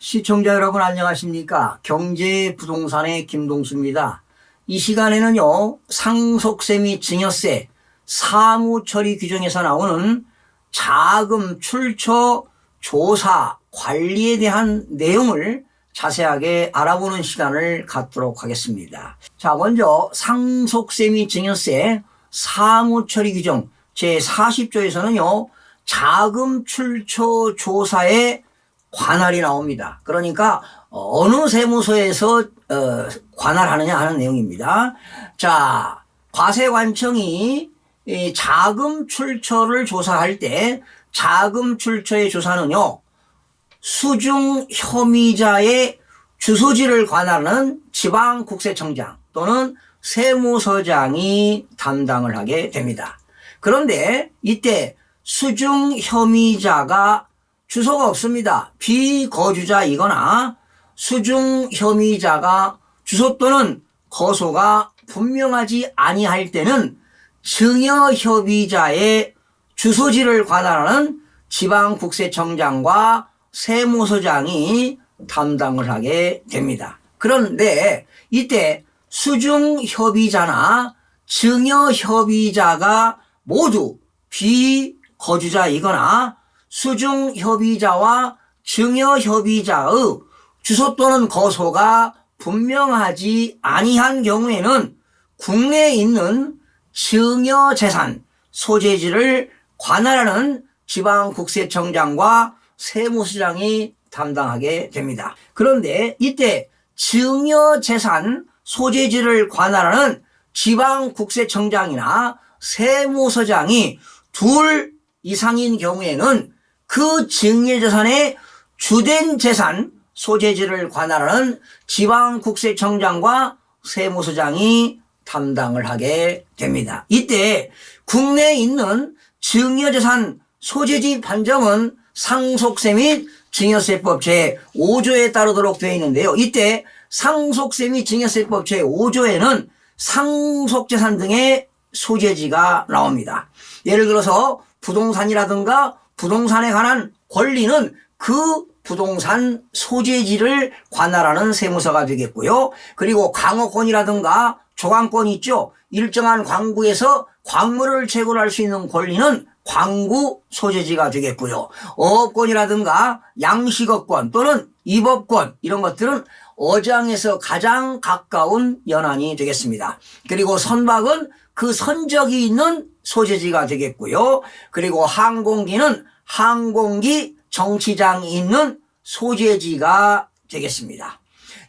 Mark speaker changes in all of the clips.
Speaker 1: 시청자 여러분 안녕하십니까? 경제부동산의 김동수입니다. 이 시간에는요, 상속세 및 증여세, 사무처리 규정에서 나오는 자금 출처 조사 관리에 대한 내용을 자세하게 알아보는 시간을 갖도록 하겠습니다. 자, 먼저 상속세 및 증여세 사무처리 규정 제40조에서는요, 자금 출처 조사에 관할이 나옵니다. 그러니까 어느 세무서에서 관할하느냐 하는 내용입니다. 자, 과세관청이 자금 출처를 조사할 때 자금 출처의 조사는요, 수중 혐의자의 주소지를 관할하는 지방국세청장 또는 세무서장이 담당을 하게 됩니다. 그런데 이때 수중 혐의자가 주소가 없습니다. 비거주자이거나 수중 혐의자가 주소 또는 거소가 분명하지 아니할 때는 증여협의자의 주소지를 관할하는 지방국세청장과 세무서장이 담당을 하게 됩니다. 그런데 이때 수중협의자나 증여협의자가 모두 비거주자이거나 수중협의자와 증여협의자의 주소 또는 거소가 분명하지 아니한 경우에는 국내에 있는 증여재산 소재지를 관할하는 지방국세청장과 세무서장이 담당하게 됩니다. 그런데 이때 증여재산 소재지를 관할하는 지방국세청장이나 세무서장이 둘 이상인 경우에는 그 증여재산의 주된 재산 소재지를 관할하는 지방국세청장과 세무서장이 담당을 하게 됩니다. 이때 국내에 있는 증여재산 소재지 판정은 상속세 및 증여세법 제5조에 따르도록 되어 있는데요. 이때 상속세 및 증여세법 제5조에는 상속재산 등의 소재지가 나옵니다. 예를 들어서 부동산이라든가 부동산에 관한 권리는 그 부동산 소재지를 관할하는 세무서가 되겠고요. 그리고 광어권이라든가 조강권이 있죠. 일정한 광구에서 광물을 채굴할 수 있는 권리는 광구 소재지가 되겠고요. 어업권이라든가 양식업권 또는 입업권 이런 것들은 어장에서 가장 가까운 연안이 되겠습니다. 그리고 선박은 그 선적이 있는 소재지가 되겠고요. 그리고 항공기는 항공기 정치장이 있는 소재지가 되겠습니다.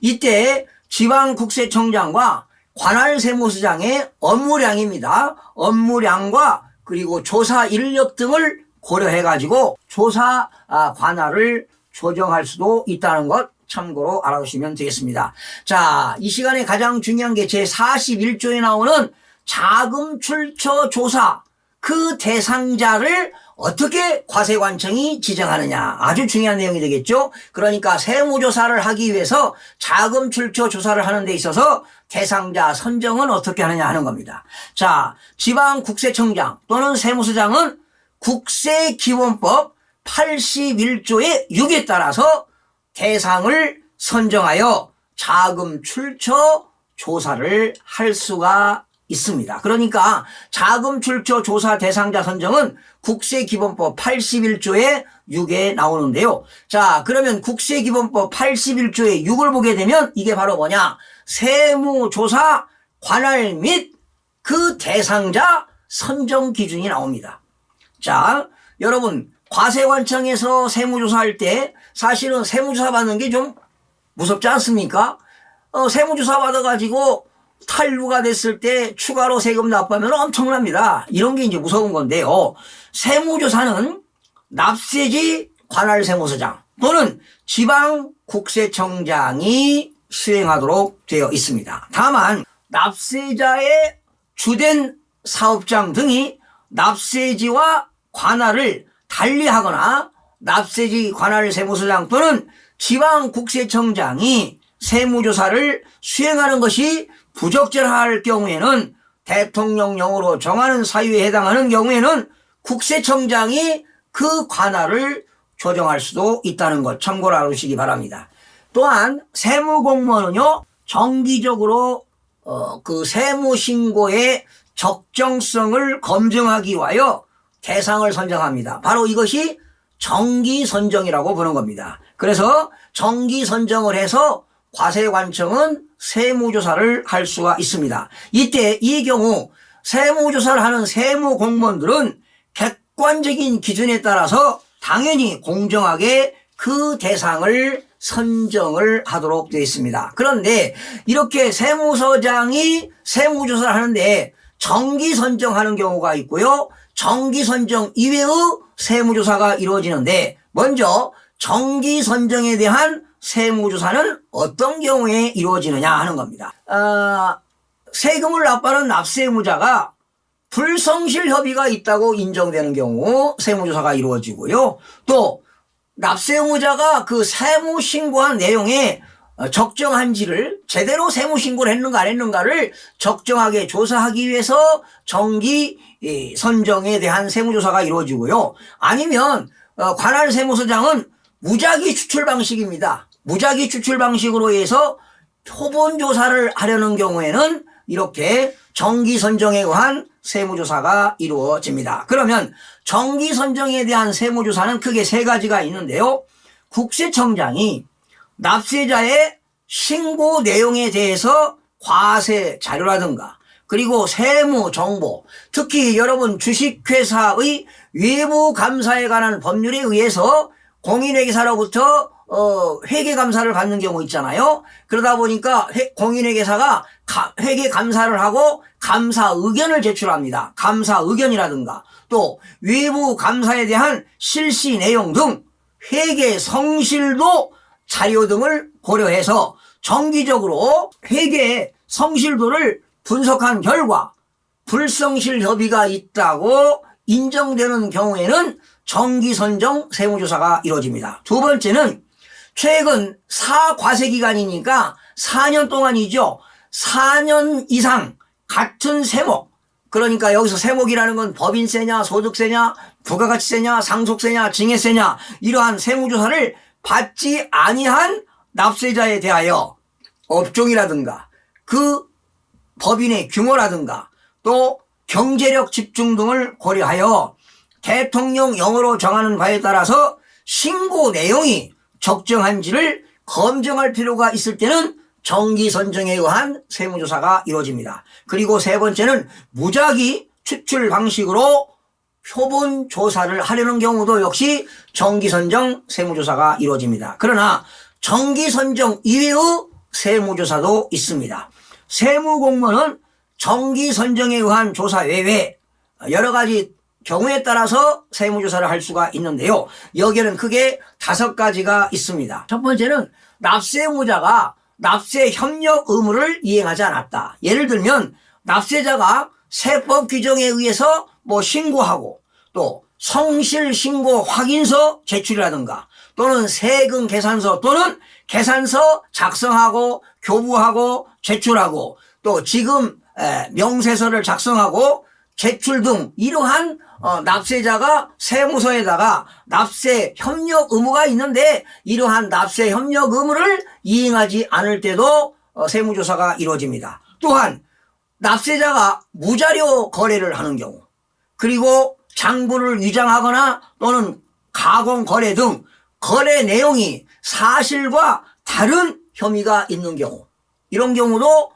Speaker 1: 이때 지방국세청장과 관할세무서장의 업무량입니다. 업무량과 그리고 조사 인력 등을 고려해 가지고 조사 관할을 조정할 수도 있다는 것 참고로 알아두시면 되겠습니다. 자, 이 시간에 가장 중요한 게 제41조에 나오는 자금 출처 조사 그 대상자를 어떻게 과세관청이 지정하느냐 아주 중요한 내용이 되겠죠. 그러니까 세무조사를 하기 위해서 자금 출처 조사를 하는 데 있어서 대상자 선정은 어떻게 하느냐 하는 겁니다. 자, 지방국세청장 또는 세무서장은 국세기본법 81조의 6에 따라서 대상을 선정하여 자금 출처 조사를 할 수가 있습니다. 그러니까 자금 출처 조사 대상자 선정은 국세기본법 81조의 6에 나오는데요. 자, 그러면 국세기본법 81조의 6을 보게 되면 이게 바로 뭐냐? 세무조사 관할 및 그 대상자 선정 기준이 나옵니다. 자, 여러분 과세관청에서 세무조사할 때 사실은 세무조사 받는 게 좀 무섭지 않습니까? 세무조사 받아가지고 탈루가 됐을 때 추가로 세금 납부하면 엄청납니다. 이런 게 이제 무서운 건데요. 세무조사는 납세지 관할세무서장 또는 지방국세청장이 수행하도록 되어 있습니다. 다만 납세자의 주된 사업장 등이 납세지와 관할을 달리하거나 납세지 관할세무서장 또는 지방국세청장이 세무조사를 수행하는 것이 부적절할 경우에는 대통령령으로 정하는 사유에 해당하는 경우에는 국세청장이 그 관할을 조정할 수도 있다는 것 참고로 알아두시기 바랍니다. 또한 세무공무원은요, 정기적으로 그 세무신고의 적정성을 검증하기 위하여 대상을 선정합니다. 바로 이것이 정기선정이라고 부르는 겁니다. 그래서 정기선정을 해서 과세관청은 세무조사를 할 수가 있습니다. 이때 이 경우 세무조사를 하는 세무공무원들은 객관적인 기준에 따라서 당연히 공정하게 그 대상을 선정을 하도록 되어 있습니다. 그런데 이렇게 세무서장이 세무조사를 하는데 정기 선정하는 경우가 있고요, 정기 선정 이외의 세무조사가 이루어지는데, 먼저 정기 선정에 대한 세무조사는 어떤 경우에 이루어지느냐 하는 겁니다. 세금을 납부하는 납세의무자가 불성실 협의가 있다고 인정되는 경우 세무조사가 이루어지고요, 또 납세의무자가 그 세무신고한 내용에 적정한지를 제대로 세무신고를 했는가 안 했는가를 적정하게 조사하기 위해서 정기 선정에 대한 세무조사가 이루어지고요, 아니면 관할 세무서장은 무작위 추출 방식입니다. 무작위 추출 방식으로 해서 표본조사를 하려는 경우에는 이렇게 정기 선정에 의한 세무조사가 이루어집니다. 그러면 정기 선정에 대한 세무조사는 크게 세 가지가 있는데요, 국세청장이 납세자의 신고 내용에 대해서 과세 자료라든가 그리고 세무 정보, 특히 여러분 주식회사의 외부 감사에 관한 법률에 의해서 공인회계사로부터 회계감사를 받는 경우 있잖아요. 그러다 보니까 공인회계사가 회계감사를 하고 감사 의견을 제출합니다. 감사 의견이라든가 또 외부 감사에 대한 실시 내용 등 회계 성실도 자료 등을 고려해서 정기적으로 회계 성실도를 분석한 결과 불성실 협의가 있다고 인정되는 경우에는 정기선정 세무조사가 이루어집니다. 두 번째는 최근 사과세기간이니까 4년 동안이죠. 4년 이상 같은 세목, 그러니까 여기서 세목이라는 건 법인세냐 소득세냐 부가가치세냐 상속세냐 증여세냐 이러한 세무조사를 받지 아니한 납세자에 대하여 업종이라든가 그 법인의 규모라든가 또 경제력 집중 등을 고려하여 대통령령으로 정하는 바에 따라서 신고 내용이 적정한지를 검증할 필요가 있을 때는 정기 선정에 의한 세무조사가 이루어집니다. 그리고 세 번째는 무작위 추출 방식으로 표본 조사를 하려는 경우도 역시 정기 선정 세무조사가 이루어집니다. 그러나 정기 선정 이외의 세무조사도 있습니다. 세무공무원은 정기 선정에 의한 조사 외에 여러 가지 경우에 따라서 세무조사를 할 수가 있는데요, 여기에는 크게 5가지가 있습니다. 첫 번째는 납세의무자가 납세 협력 의무를 이행하지 않았다. 예를 들면 납세자가 세법 규정에 의해서 신고하고 또 성실 신고 확인서 제출이라든가 또는 세금 계산서 또는 계산서 작성하고 교부하고 제출하고 또 지금 명세서를 작성하고 제출 등 이러한 납세자가 세무서에다가 납세 협력 의무가 있는데 이러한 납세 협력 의무를 이행하지 않을 때도 세무조사가 이루어집니다. 또한 납세자가 무자료 거래를 하는 경우 그리고 장부를 위장하거나 또는 가공 거래 등 거래 내용이 사실과 다른 혐의가 있는 경우, 이런 경우도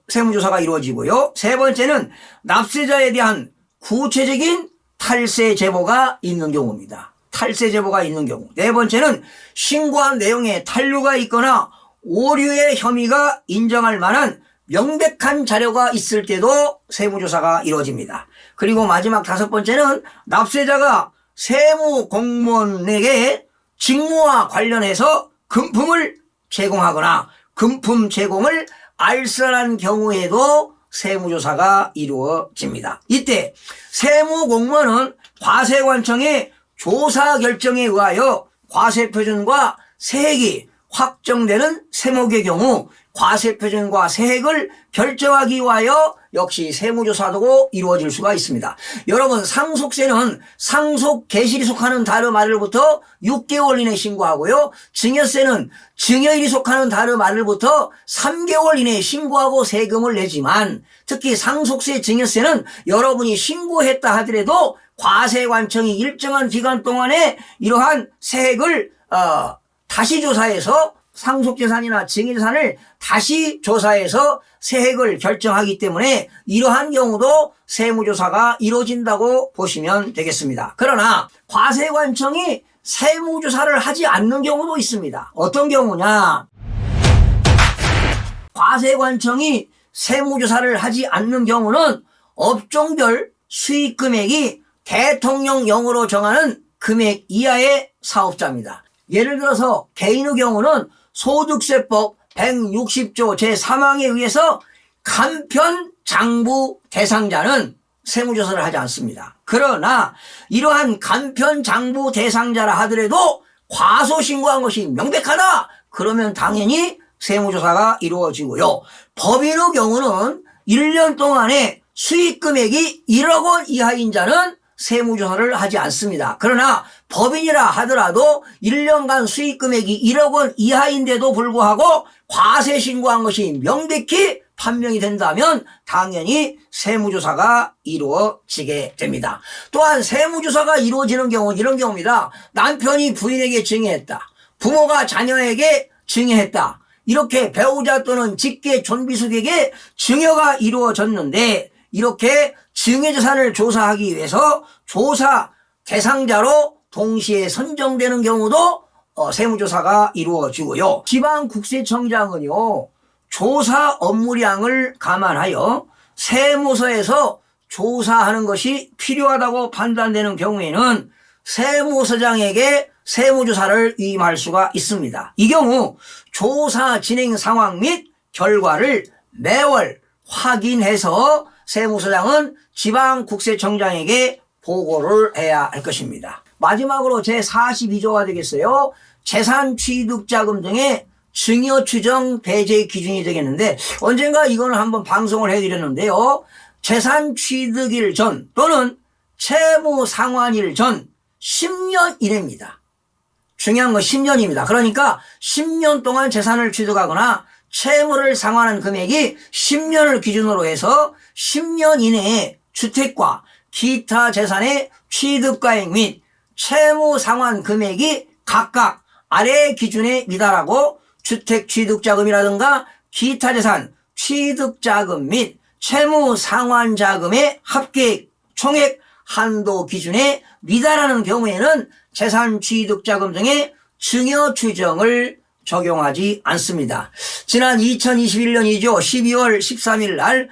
Speaker 1: 세무조사가 이루어지고요. 세 번째는 납세자에 대한 구체적인 탈세 제보가 있는 경우입니다. 탈세 제보가 있는 경우. 네 번째는 신고한 내용에 탄류가 있거나 오류의 혐의가 인정할 만한 명백한 자료가 있을 때도 세무조사가 이루어집니다. 그리고 마지막 5번째는 납세자가 세무공무원에게 직무와 관련해서 금품을 제공하거나 금품 제공을 알선한 경우에도 세무조사가 이루어집니다. 이때 세무공무원은 과세관청의 조사 결정에 의하여 과세표준과 세액이 확정되는 세목의 경우 과세표준과 세액을 결정하기 위하여 역시 세무조사도 이루어질 수가 있습니다. 여러분, 상속세는 상속 개시일이 속하는 다름 아래로부터 6개월 이내에 신고하고요. 증여세는 증여일이 속하는 다름 아래로부터 3개월 이내에 신고하고 세금을 내지만, 특히 상속세, 증여세는 여러분이 신고했다 하더라도 과세관청이 일정한 기간 동안에 이러한 세액을 다시 조사해서 상속재산이나 증여재산을 다시 조사해서 세액을 결정하기 때문에 이러한 경우도 세무조사가 이루어진다고 보시면 되겠습니다. 그러나 과세관청이 세무조사를 하지 않는 경우도 있습니다. 어떤 경우냐? 과세관청이 세무조사를 하지 않는 경우는 업종별 수익금액이 대통령령으로 정하는 금액 이하의 사업자입니다. 예를 들어서 개인의 경우는 소득세법 160조 제3항에 의해서 간편장부 대상자는 세무조사를 하지 않습니다. 그러나 이러한 간편장부 대상자라 하더라도 과소신고한 것이 명백하다, 그러면 당연히 세무조사가 이루어지고요. 법인의 경우는 1년 동안에 수익금액이 1억 원 이하인 자는 세무조사를 하지 않습니다. 그러나 법인이라 하더라도 1년간 수익금액이 1억 원 이하인데도 불구하고 과세 신고한 것이 명백히 판명이 된다면 당연히 세무조사가 이루어지게 됩니다. 또한 세무조사가 이루어지는 경우는 이런 경우입니다. 남편이 부인에게 증여했다, 부모가 자녀에게 증여했다, 이렇게 배우자 또는 직계 존비속에게 증여가 이루어졌는데, 이렇게 증여재산을 조사하기 위해서 조사 대상자로 동시에 선정되는 경우도 세무조사가 이루어지고요. 지방국세청장은요, 조사 업무량을 감안하여 세무서에서 조사하는 것이 필요하다고 판단되는 경우에는 세무서장에게 세무조사를 위임할 수가 있습니다. 이 경우 조사 진행 상황 및 결과를 매월 확인해서 세무서장은 지방국세청장에게 보고를 해야 할 것입니다. 마지막으로 제42조가 되겠어요. 재산취득자금 등의 증여추정 배제 기준이 되겠는데, 언젠가 이거는 한번 방송을 해드렸는데요. 재산취득일 전 또는 채무상환일 전 10년 이내입니다. 중요한 건 10년입니다. 그러니까 10년 동안 재산을 취득하거나 채무를 상환한 금액이 10년을 기준으로 해서 10년 이내에 주택과 기타 재산의 취득가액 및 채무 상환 금액이 각각 아래 기준에 미달하고 주택 취득자금이라든가 기타 재산 취득자금 및 채무 상환 자금의 합계액 총액 한도 기준에 미달하는 경우에는 재산 취득자금 등의 증여 추정을 적용하지 않습니다. 지난 2021년이죠. 12월 13일 날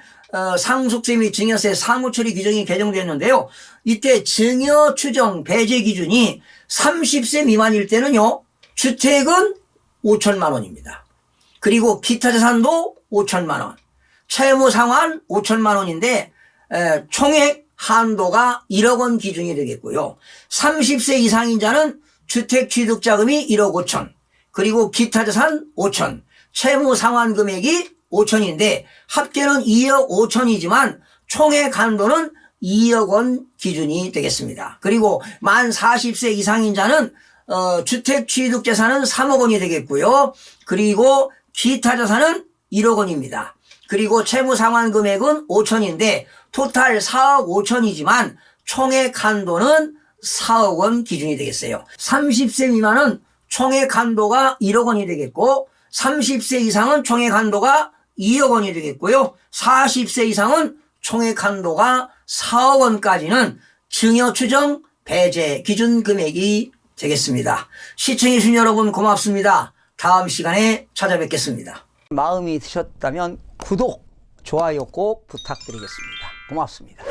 Speaker 1: 상속세 및 증여세 사무처리 규정이 개정됐는데요. 이때 증여 추정 배제 기준이 30세 미만일 때는요, 주택은 5천만 원입니다. 그리고 기타 재산도 5천만 원, 채무 상환 5천만 원인데 총액 한도가 1억 원 기준이 되겠고요. 30세 이상인 자는 주택 취득자금이 1억 5천, 그리고 기타 재산 5천, 채무 상환 금액이 5천인데 합계는 2억 5천이지만 총액 한도는 2억 원 기준이 되겠습니다. 그리고 만 40세 이상인 자는 주택 취득 재산은 3억 원이 되겠고요. 그리고 기타 재산은 1억 원입니다. 그리고 채무 상환 금액은 5천인데 토탈 4억 5천이지만 총액 한도는 4억 원 기준이 되겠어요. 30세 미만은 총액 한도가 1억 원이 되겠고, 30세 이상은 총액 한도가 2억 원이 되겠고요. 40세 이상은 총액 한도가 4억 원까지는 증여 추정 배제 기준 금액이 되겠습니다. 시청해주신 여러분 고맙습니다. 다음 시간에 찾아뵙겠습니다. 마음이 드셨다면 구독, 좋아요 꼭 부탁드리겠습니다. 고맙습니다.